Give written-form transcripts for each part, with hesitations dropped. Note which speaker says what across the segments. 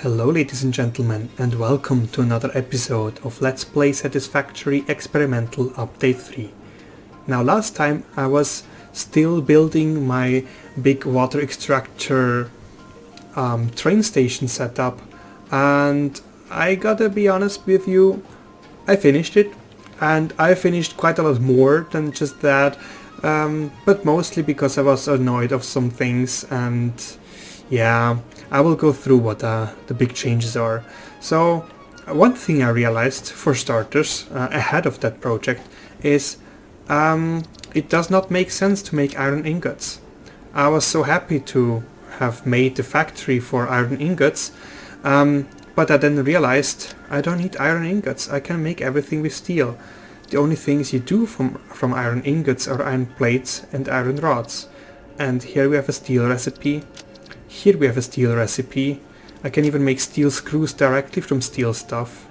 Speaker 1: Hello ladies and gentlemen, and welcome to another episode of Let's Play Satisfactory Experimental Update 3. Now last time I was still building my big water extractor train station setup, and I gotta be honest with you, I finished it, and I finished quite a lot more than just that, but mostly because I was annoyed of some things, and yeah, I will go through what the big changes are. So one thing I realized, for starters, ahead of that project, is it does not make sense to make iron ingots. I was so happy to have made the factory for iron ingots, but I then realized I don't need iron ingots. I can make everything with steel. The only things you do from iron ingots are iron plates and iron rods. And here we have a steel recipe. Here we have a steel recipe. I can even make steel screws directly from steel stuff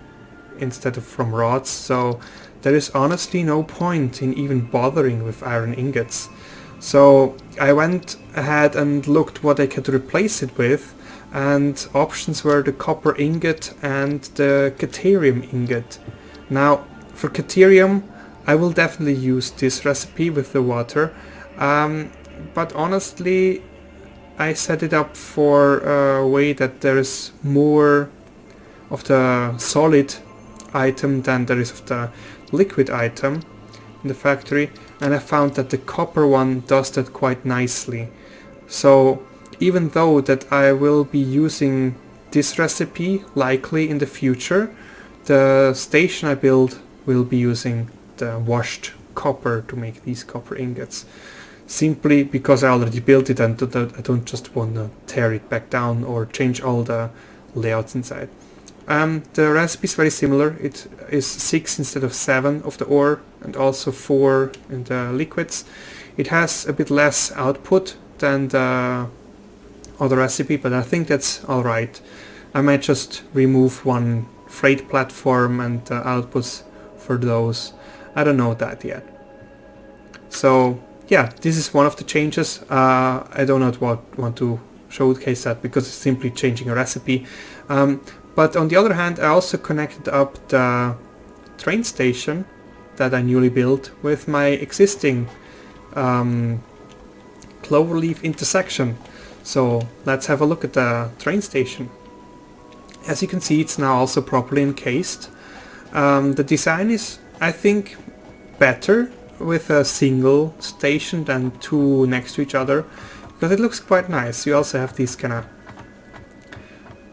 Speaker 1: instead of from rods, so there is honestly no point in even bothering with iron ingots. So I went ahead and looked what I could replace it with, and options were the copper ingot and the caterium ingot. Now for caterium I will definitely use this recipe with the water, but honestly I set it up for a way that there is more of the solid item than there is of the liquid item in the factory, and I found that the copper one does that quite nicely. So even though that I will be using this recipe likely in the future, the station I build will be using the washed copper to make these copper ingots. Simply because I already built it and I don't just want to tear it back down or change all the layouts inside. The recipe is very similar. It is 6 instead of 7 of the ore and also 4 in the liquids. It has a bit less output than the other recipe, but I think that's alright. I might just remove one freight platform and the outputs for those. I don't know that yet. So yeah, this is one of the changes. I do not want to showcase that because it's simply changing a recipe. But on the other hand, I also connected up the train station that I newly built with my existing cloverleaf intersection. So let's have a look at the train station. As you can see, it's now also properly encased. The design is, I think, better with a single station than two next to each other, because it looks quite nice. You also have these kind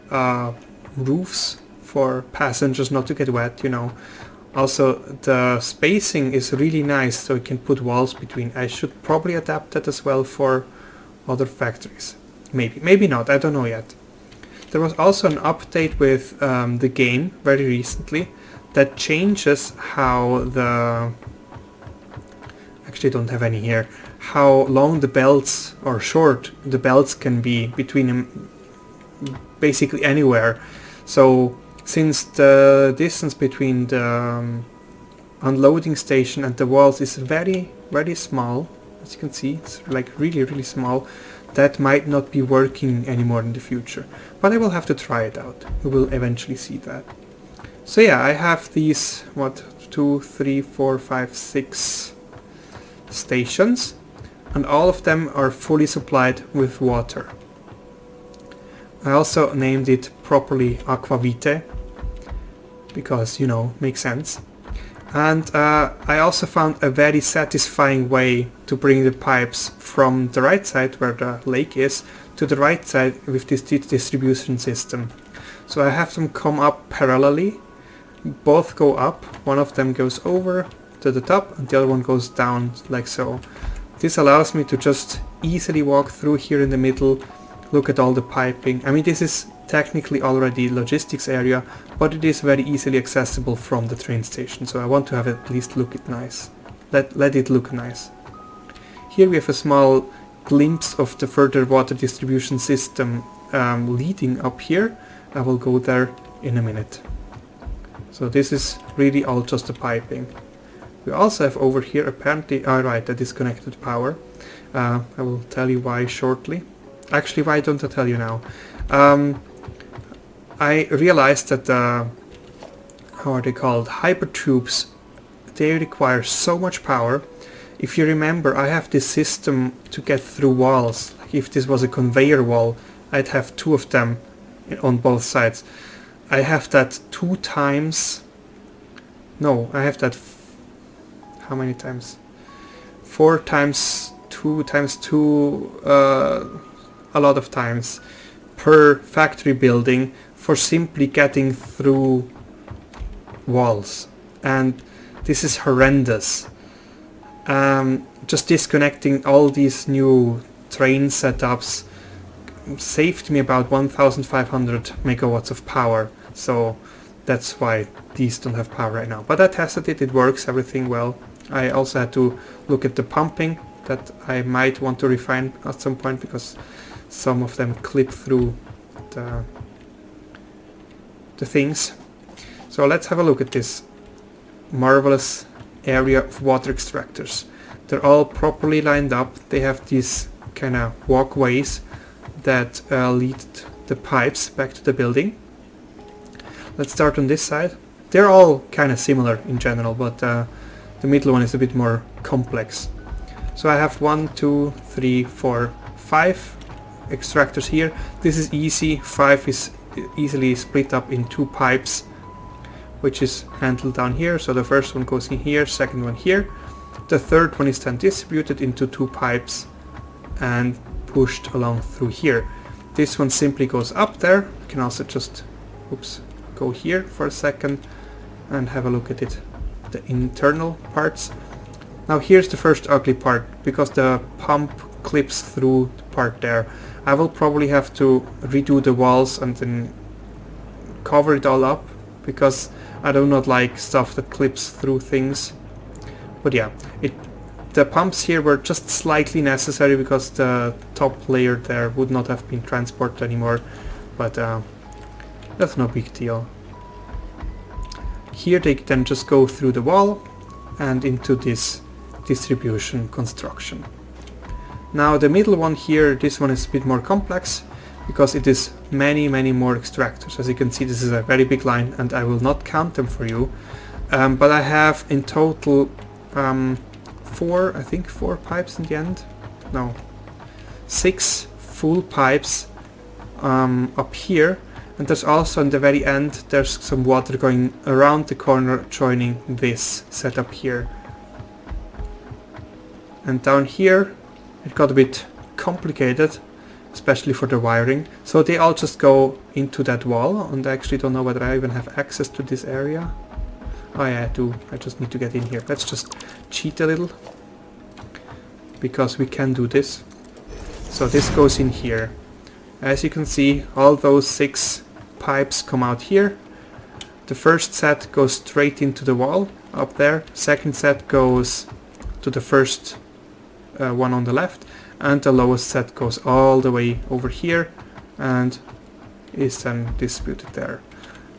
Speaker 1: of roofs for passengers not to get wet, you know. Also the spacing is really nice, so you can put walls between. I should probably adapt that as well for other factories. Maybe not, I don't know yet. There was also an update with the game very recently that changes how the... actually don't have any here, how long the belts or short the belts can be between them, basically anywhere. So since the distance between the unloading station and the walls is very small, as you can see, it's like really small, that might not be working anymore in the future, but I will have to try it out. We will eventually see that. So yeah, I have these 2, 3, 4, 5, 6 stations, and all of them are fully supplied with water. I also named it properly Aquavite because, you know, makes sense. And I also found a very satisfying way to bring the pipes from the right side where the lake is to the right side with this distribution system. So I have them come up parallelly, both go up, one of them goes over to the top and the other one goes down like so. This allows me to just easily walk through here in the middle, look at all the piping. I mean, this is technically already logistics area, but it is very easily accessible from the train station, so I want to have it at least look it nice. Let it look nice. Here we have a small glimpse of the further water distribution system leading up here. I will go there in a minute. So this is really all just the piping. We also have over here apparently, right, a disconnected power. I will tell you why shortly. Actually, why don't I tell you now? I realized that how are they called? Hypertubes, they require so much power. If you remember, I have this system to get through walls. Like if this was a conveyor wall, I'd have 2 of them on both sides. I have that 2 times. No, I have that. How many times? 4 times 2 times 2. A lot of times per factory building for simply getting through walls, and this is horrendous. Just disconnecting all these new train setups saved me about 1500 megawatts of power, so that's why these don't have power right now. But I tested it, it works, everything well. I also had to look at the pumping that I might want to refine at some point, because some of them clip through the things. So let's have a look at this marvelous area of water extractors. They're all properly lined up. They have these kind of walkways that lead the pipes back to the building. Let's start on this side. They're all kind of similar in general, but the middle one is a bit more complex. So I have 1, 2, 3, 4, 5 extractors here. This is easy. 5 is easily split up in 2 pipes, which is handled down here. So the first one goes in here, second one here. The third one is then distributed into 2 pipes and pushed along through here. This one simply goes up there. You can also just go here for a second and have a look at it, the internal parts. Now here's the first ugly part, because the pump clips through the part there. I will probably have to redo the walls and then cover it all up, because I do not like stuff that clips through things. But yeah, the pumps here were just slightly necessary because the top layer there would not have been transported anymore, but that's no big deal. Here they then just go through the wall and into this distribution construction. Now the middle one here, this one is a bit more complex because it is many more extractors. As you can see, this is a very big line and I will not count them for you, but I have in total 4 pipes in the end. No, 6 full pipes up here, and there's also in the very end there's some water going around the corner joining this setup here. And down here it got a bit complicated, especially for the wiring, so they all just go into that wall, and I actually don't know whether I even have access to this area. Oh yeah, I do. I just need to get in here. Let's just cheat a little, because we can do this. So this goes in here. As you can see, all those 6 pipes come out here. The first set goes straight into the wall up there. Second set goes to the first one on the left, and the lowest set goes all the way over here and is then distributed there.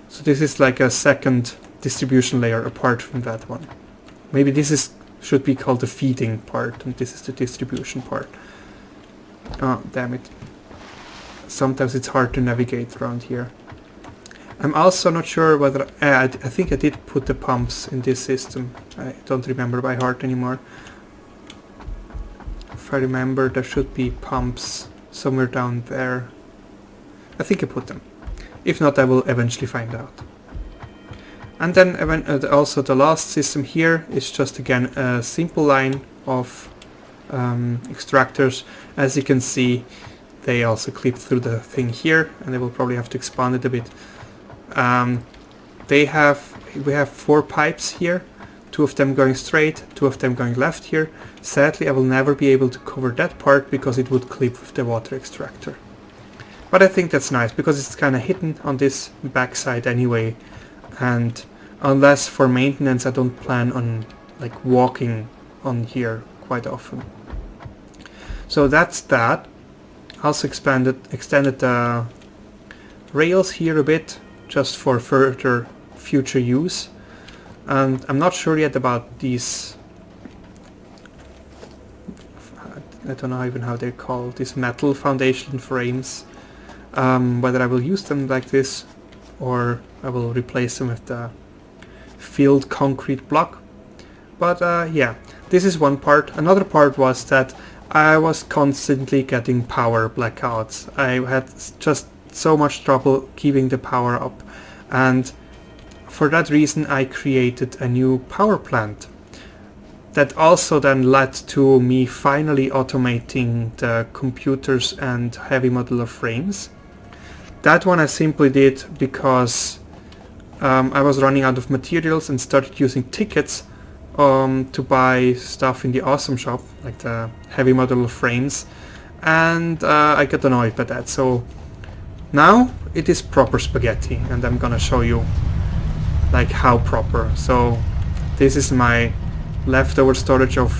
Speaker 1: So this is like a second distribution layer apart from that one. Maybe this should be called the feeding part, and this is the distribution part. Oh, damn it. Sometimes it's hard to navigate around here. I'm also not sure whether... I think I did put the pumps in this system. I don't remember by heart anymore. If I remember, there should be pumps somewhere down there. I think I put them. If not, I will eventually find out. And then also the last system here is just again a simple line of extractors. As you can see, they also clip through the thing here, and I will probably have to expand it a bit. We have 4 pipes here, 2 of them going straight, 2 of them going left here. Sadly, I will never be able to cover that part because it would clip with the water extractor. But I think that's nice because it's kind of hidden on this backside anyway, and unless for maintenance I don't plan on like walking on here quite often. So that's that. Also extended the rails here a bit just for further future use. And I'm not sure yet about these, I don't know even how they're called, these metal foundation frames, whether I will use them like this or I will replace them with the filled concrete block. But yeah, this is one part. Another part was that I was constantly getting power blackouts. I had just so much trouble keeping the power up, and for that reason I created a new power plant. That also then led to me finally automating the computers and heavy modular frames. That one I simply did because I was running out of materials and started using tickets to buy stuff in the awesome shop, like the heavy modular frames, and I got annoyed by that. So now it is proper spaghetti, and I'm gonna show you like how proper. So this is my leftover storage of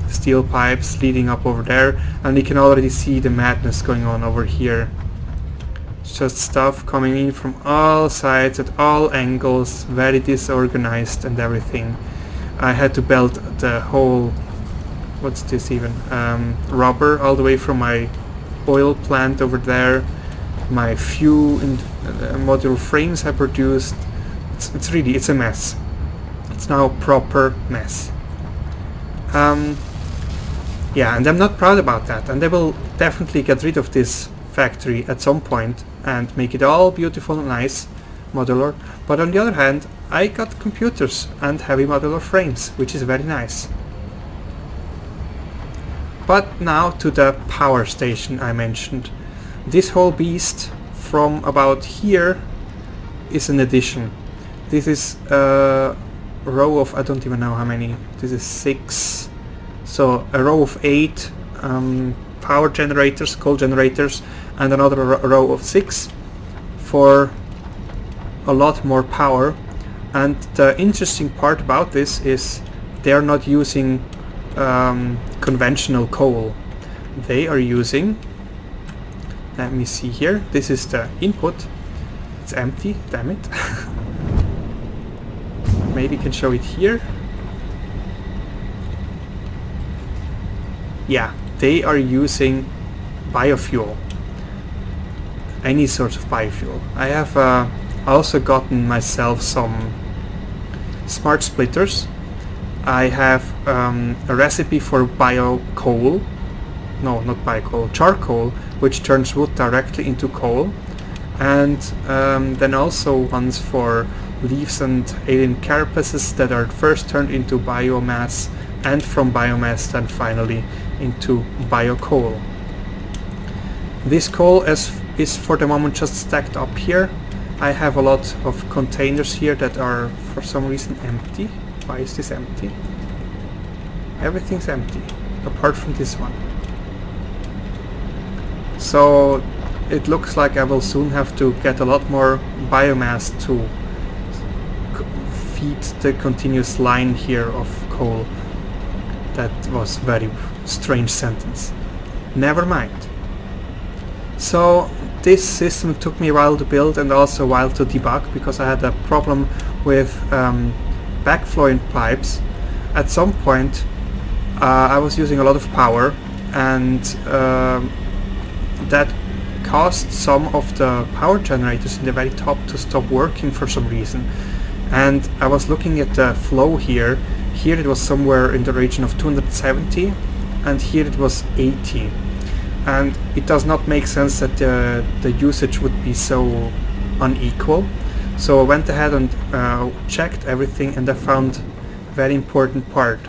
Speaker 1: steel pipes leading up over there, and you can already see the madness going on over here. It's just stuff coming in from all sides at all angles, very disorganized and everything. I had to belt the whole, what's this even, rubber all the way from my oil plant over there. My few modular frames I produced. It's really, it's a mess. It's now a proper mess. Yeah, and I'm not proud about that, and I will definitely get rid of this factory at some point and make it all beautiful and nice, modular. But on the other hand, I got computers and heavy modular frames, which is very nice. But now to the power station I mentioned. This whole beast from about here is an addition. This is a row of, I don't even know how many, this is 6, so a row of 8 power generators, coal generators, and another row of 6 for a lot more power. And the interesting part about this is they are not using conventional coal. They are using, let me see here, this is the input. It's empty, damn it. Maybe you can show it here. Yeah, they are using biofuel. Any sort of biofuel. I have also gotten myself some smart splitters. I have a recipe for bio coal. No, not bio coal, charcoal, which turns wood directly into coal. And then also ones for leaves and alien carapaces that are first turned into biomass, and from biomass then finally into biocoal. This coal is for the moment just stacked up here. I have a lot of containers here that are for some reason empty. Why is this empty? Everything's empty apart from this one. So it looks like I will soon have to get a lot more biomass to feed the continuous line here of coal. That was a very strange sentence. Never mind. So this system took me a while to build and also a while to debug, because I had a problem with backflow in pipes. At some point I was using a lot of power, and that caused some of the power generators in the very top to stop working for some reason. And I was looking at the flow here. Here it was somewhere in the region of 270, and here it was 80. And it does not make sense that the usage would be so unequal. So I went ahead and checked everything, and I found a very important part.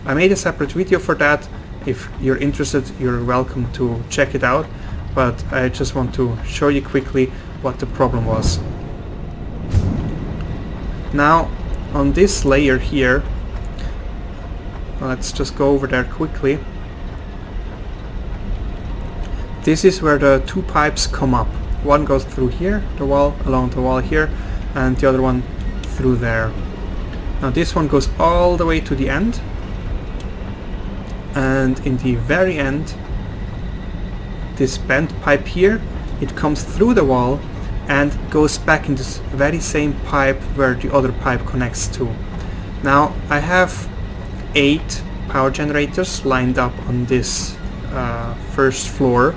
Speaker 1: I made a separate video for that. If you're interested, you're welcome to check it out, but I just want to show you quickly what the problem was. Now on this layer here, let's just go over there quickly. This is where the two pipes come up. One goes through here, the wall, along the wall here, and the other one through there. Now this one goes all the way to the end, and in the very end, this bent pipe here, it comes through the wall and goes back in this very same pipe where the other pipe connects to. Now I have 8 power generators lined up on this first floor,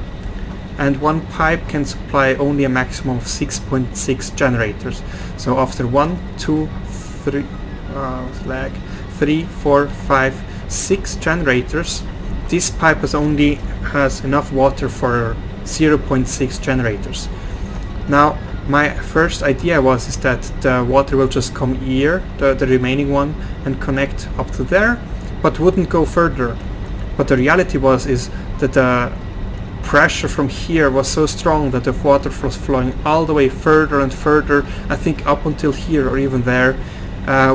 Speaker 1: and one pipe can supply only a maximum of 6.6 generators. So after 1, 2, 3, 3, 4, 5, 6 generators, this pipe has enough water for 0.6 generators. Now my first idea is that the water will just come here, the remaining one, and connect up to there, but wouldn't go further. But the reality is that the pressure from here was so strong that the water was flowing all the way further and further, I think up until here or even there,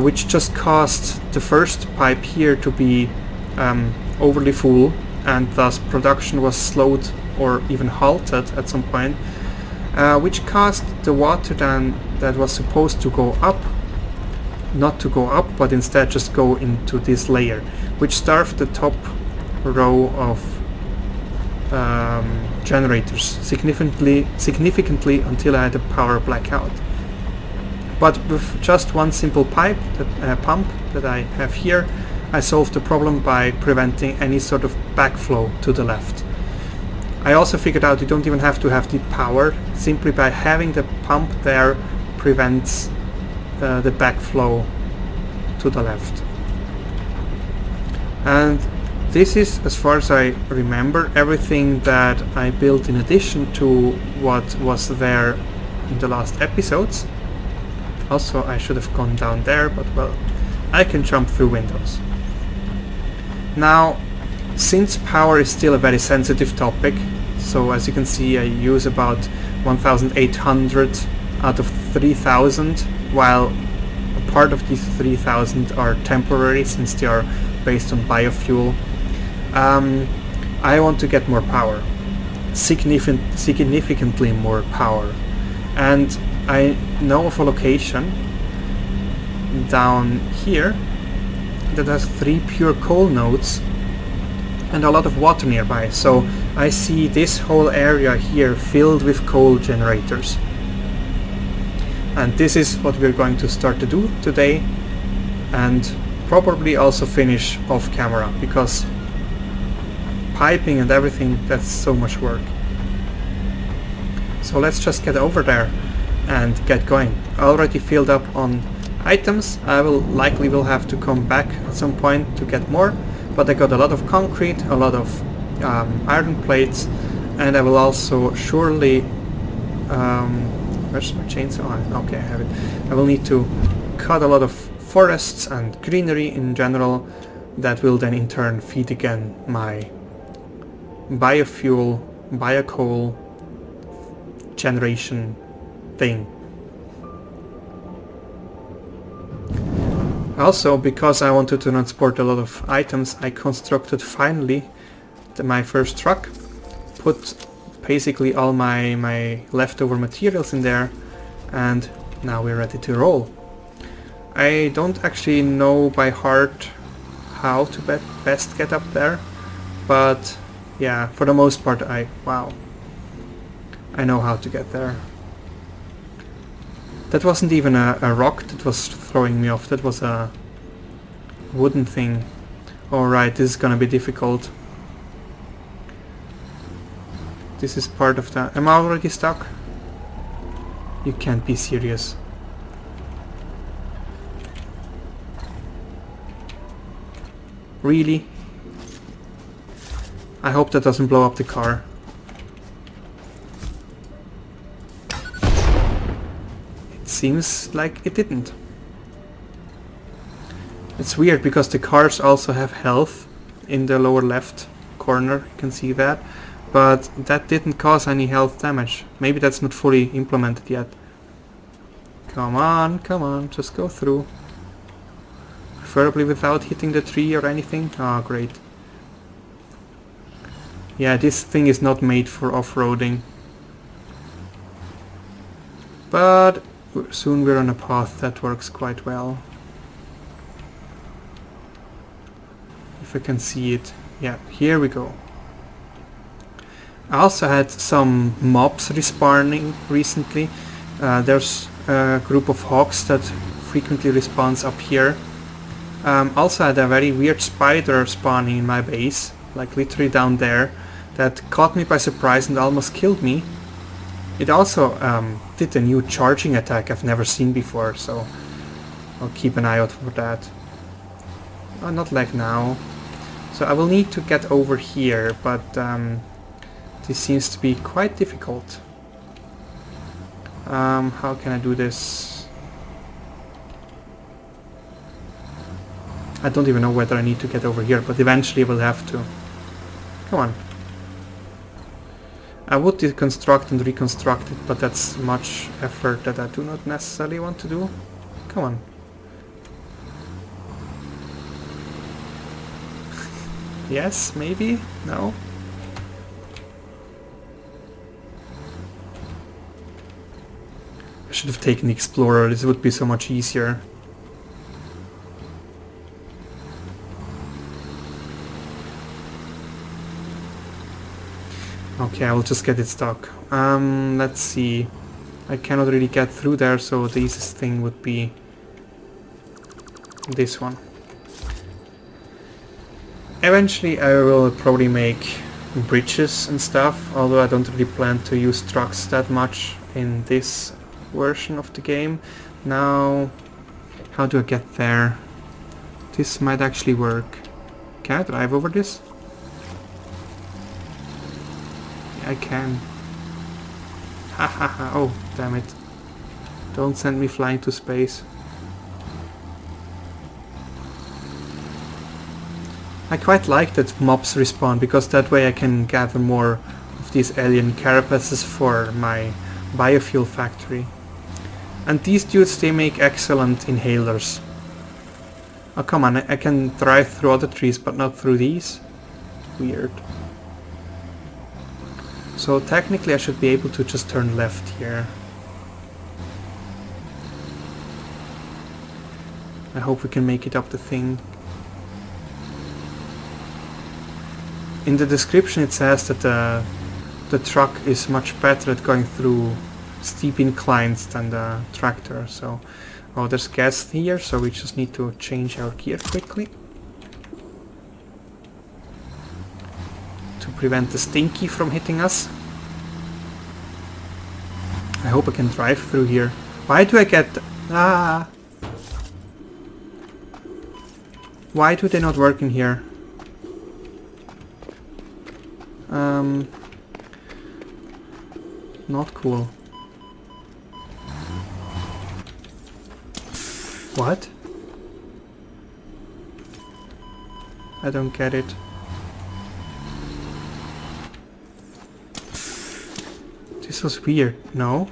Speaker 1: which just caused the first pipe here to be overly full, and thus production was slowed or even halted at some point, which caused the water then that was supposed to go up not to go up, but instead just go into this layer, which starved the top row of generators significantly until I had a power blackout. But with just one simple pump that I have here, I solved the problem by preventing any sort of backflow to the left. I also figured out you don't even have to have the power, simply by having the pump there prevents the backflow to the left. And this is, as far as I remember, everything that I built in addition to what was there in the last episodes. Also, I should have gone down there, but well, I can jump through windows. Now, since power is still a very sensitive topic, so as you can see I use about 1,800 out of 3,000, while a part of these 3,000 are temporary since they are based on biofuel. I want to get more power, significantly more power, and I know of a location down here that has 3 pure coal nodes and a lot of water nearby, so I see this whole area here filled with coal generators. And this is what we're going to start to do today, and probably also finish off camera, because piping and everything, that's so much work. So let's just get over there and get going. I already filled up on items. I likely will have to come back at some point to get more, but I got a lot of concrete, a lot of iron plates, and I will also surely where's my chainsaw? Okay, I have it. I will need to cut a lot of forests and greenery in general. That will then in turn feed again my biofuel, biocoal generation thing. Also, because I wanted to transport a lot of items, I constructed finally my first truck, put basically all my leftover materials in there, and now we're ready to roll. I don't actually know by heart how to best get up there, but yeah, for the most part I know how to get there. That wasn't even a rock that was throwing me off, that was a wooden thing. Alright, this is gonna be difficult. This is part of the... Am I already stuck? You can't be serious. Really? I hope that doesn't blow up the car. It seems like it didn't. It's weird because the cars also have health in the lower left corner, you can see that, but that didn't cause any health damage. Maybe that's not fully implemented yet. Come on, just go through. Preferably without hitting the tree or anything. Ah, great. Yeah, this thing is not made for off-roading. But soon we're on a path that works quite well. If I can see it. Yeah, here we go. I also had some mobs respawning recently. There's a group of hogs that frequently respawns up here. Also had a very weird spider spawning in my base, like literally down there. that caught me by surprise and almost killed me. It also did a new charging attack I've never seen before, so I'll keep an eye out for that. Oh, not like now. So I will need to get over here, but this seems to be quite difficult. How can I do this? I don't even know whether I need to get over here, but eventually I will have to. Come on. I would deconstruct and reconstruct it, but that's much effort that I do not necessarily want to do. Come on. Yes, maybe? No? I should have taken the Explorer, this would be so much easier. Okay, I will just get it stuck. Let's see. I cannot really get through there, so the easiest thing would be this one. Eventually I will probably make bridges and stuff, although I don't really plan to use trucks that much in this version of the game. Now, how do I get there? This might actually work. Can I drive over this? I can. Ha ha ha. Oh, damn it. Don't send me flying to space. I quite like that mobs respawn, because that way I can gather more of these alien carapaces for my biofuel factory. And these dudes, they make excellent inhalers. Oh come on, I can drive through other trees but not through these? Weird. So technically I should be able to just turn left here. I hope we can make it up the thing. In the description it says that the truck is much better at going through steep inclines than the tractor, so... Oh, there's gas here, so we just need to change our gear quickly. To prevent the stinky from hitting us. I hope I can drive through here. Why do I get... Ah! Why do they not work in here? Not cool. What? I don't get it. This was weird, no?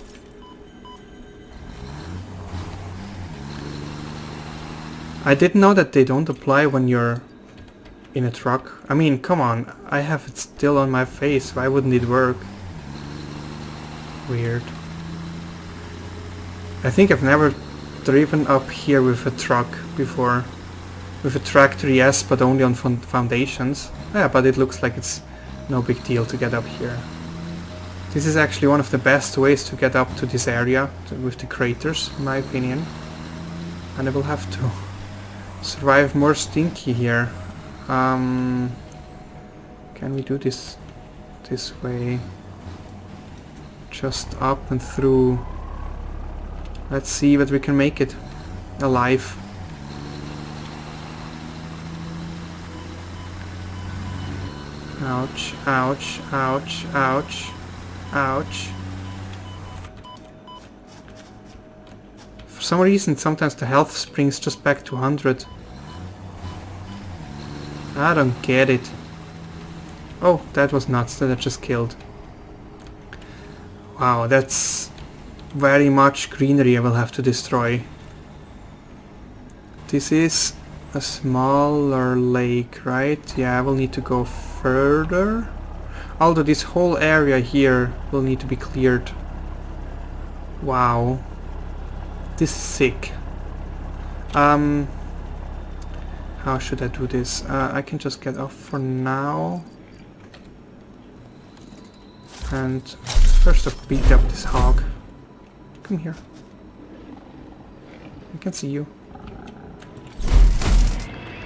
Speaker 1: I didn't know that they don't apply when you're in a truck. I mean, come on, I have it still on my face, why wouldn't it work? Weird. I think I've never driven up here with a truck before. With a tractor, yes, but only on foundations. Yeah, but it looks like it's no big deal to get up here. This is actually one of the best ways to get up to this area, with the craters, in my opinion. And I will have to survive more stinky here. Can we do this way? Just up and through. Let's see whether we can make it alive. Ouch, ouch, ouch, ouch, ouch. For some reason sometimes the health springs just back to 100. I don't get it. Oh, that was nuts that I just killed. Wow, that's very much greenery I will have to destroy. This is a smaller lake, right? Yeah, I will need to go further. Although this whole area here will need to be cleared. Wow. This is sick. How should I do this? I can just get off for now. And first off, beat up this hog. Come here. I can see you.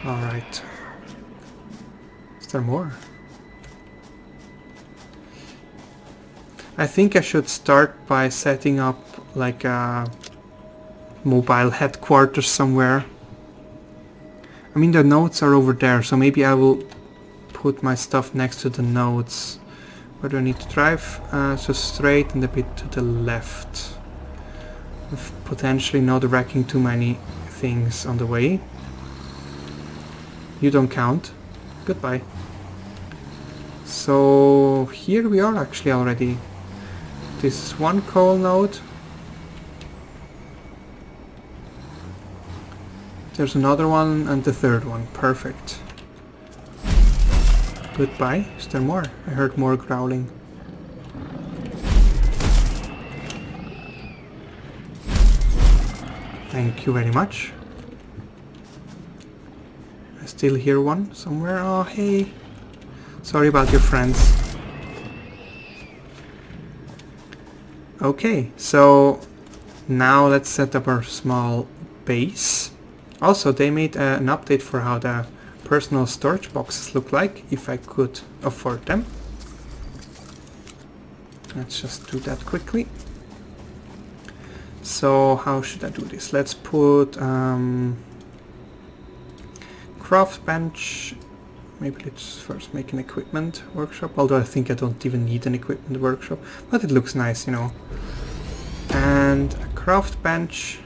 Speaker 1: Alright. Is there more? I think I should start by setting up like a mobile headquarters somewhere. I mean, the nodes are over there, so maybe I will put my stuff next to the nodes. Where do I need to drive? So straight and a bit to the left. With potentially not wrecking too many things on the way. You don't count. Goodbye. So here we are actually already. This is one coal node. There's another one and the third one. Perfect. Goodbye. Is there more? I heard more growling. Thank you very much. I still hear one somewhere. Oh, hey. Sorry about your friends. Okay, so now let's set up our small base. Also, they made an update for how the personal storage boxes look like, if I could afford them. Let's just do that quickly. So how should I do this? Let's put craft bench. Maybe let's first make an equipment workshop, although I think I don't even need an equipment workshop, but it looks nice, you know. And a craft bench.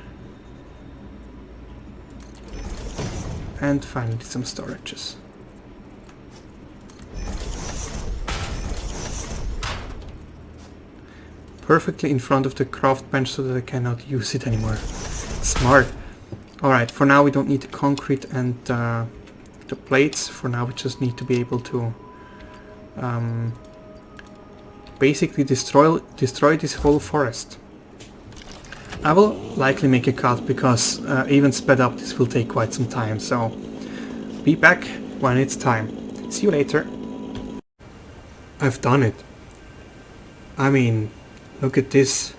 Speaker 1: And finally some storages. Perfectly in front of the craft bench so that I cannot use it anymore. Smart. Alright, for now we don't need the concrete and the plates. For now we just need to be able to basically destroy this whole forest. I will likely make a cut because even sped up this will take quite some time, so be back when it's time. See you later. I've done it. I mean, look at this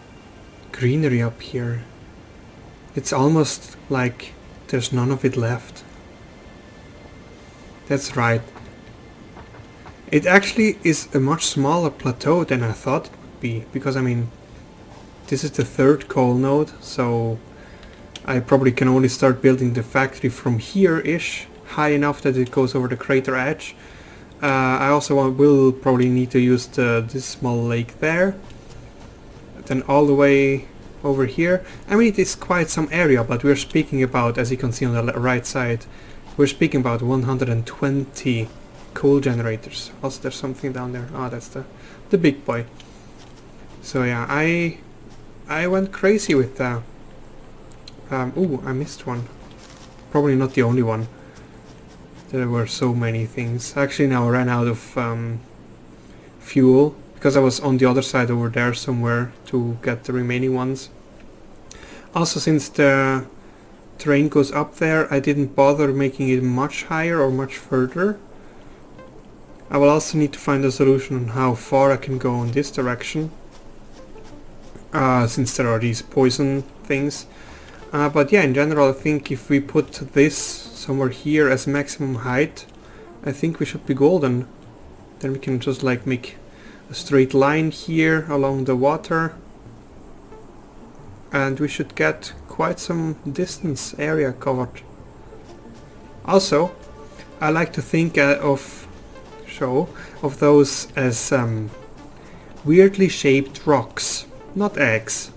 Speaker 1: greenery up here. It's almost like there's none of it left. That's right. It actually is a much smaller plateau than I thought it would be, because I mean, this is the third coal node, so I probably can only start building the factory from here-ish, high enough that it goes over the crater edge. I also will probably need to use this small lake there. Then all the way over here. I mean, it is quite some area, but we're speaking about, as you can see on the right side, we're speaking about 120 coal generators. Also, there's something down there. Oh, that's the big boy. So yeah, I went crazy with that. Ooh, I missed one. Probably not the only one. There were so many things. Actually, now I ran out of fuel because I was on the other side over there somewhere to get the remaining ones. Also, since the train goes up there, I didn't bother making it much higher or much further. I will also need to find a solution on how far I can go in this direction. Since there are these poison things. But yeah, in general I think if we put this somewhere here as maximum height, I think we should be golden. Then we can just like make a straight line here along the water. And we should get quite some distance area covered. Also, I like to think of those as weirdly shaped rocks. Not eggs.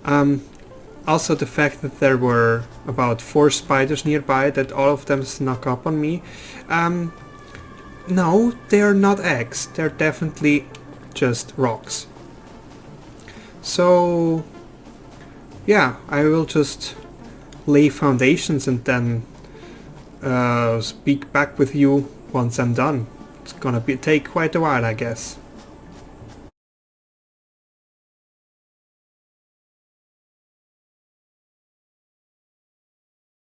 Speaker 1: Also the fact that there were about 4 spiders nearby, that all of them snuck up on me. No, they are not eggs. They're definitely just rocks. So yeah, I will just lay foundations and then speak back with you once I'm done. It's gonna take quite a while, I guess.